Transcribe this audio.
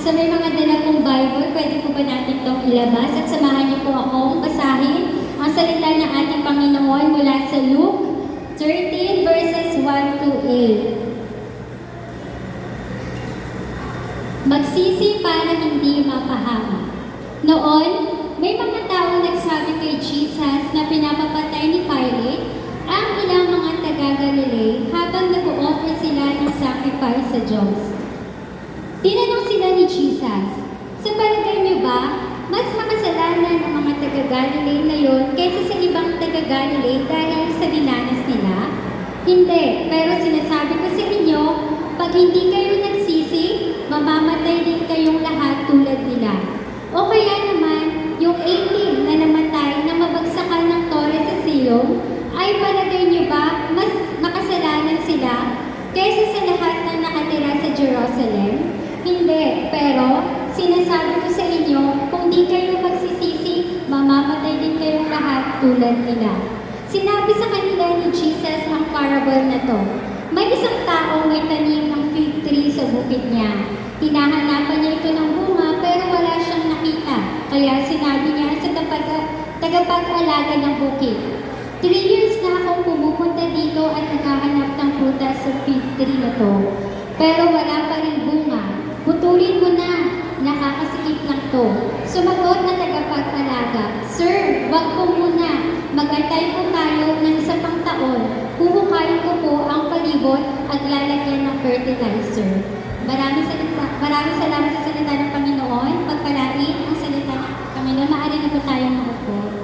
Sa may mga dala pong Bible, pwede po ba natin itong ilabas at samahan niyo po akong basahin ang salita ng ating Panginoon mula sa Luke 13 verses 1 to 8. Magsisi para hindi mapahama. Noon, may mga tao nagsabi kay Jesus na pinapapatay ni Pilate ang ilang mga taga-Galilee habang nag-o-offer sila ng sacrifice sa Diyos. Tinanong sila ni Jesus, sa palagay niyo ba, mas makasalanan ang mga taga-Galilee ngayon kaysa sa ibang taga-Galilee dahil sa dinanas nila? Hindi, pero sinasabi ko sa inyo, pag hindi kayo nagsisi, mamamatay din kayong lahat tulad nila. O kaya naman, yung 18 na namatay na mabagsakan ng tore sa silong, ay palagay niyo ba mas makasalanan sila kaysa sa lahat ng nakatira sa Jerusalem? Hindi, pero sinasabi ko sa inyo, kung di kayo magsisisi, mamamatay din kayong lahat tulad nila. Sinabi sa kanila ni Jesus ang parable na to. May isang tao may tanim ng fig tree sa bukid niya. Hinahanapan niya ito ng bunga pero wala siyang nakita. Kaya sinabi niya sa tagapag-alaga ng bukid, 3 years na akong pumupunta dito at naghahanap ng prutas sa fig tree na to. Pero wala pa rin bunga. Putulin mo na, nakakasikip lang to. Sumagot na tagapag-alaga, Sir, wag po muna. Mag-antay po tayo ng isa pang taon. Huhukayin ko po ang palibot at lalagyan ng fertilizer. Maraming salamat sa salita ng Panginoon. Pagpalain ang salita ng Panginoon. Maaari na po tayong maupo.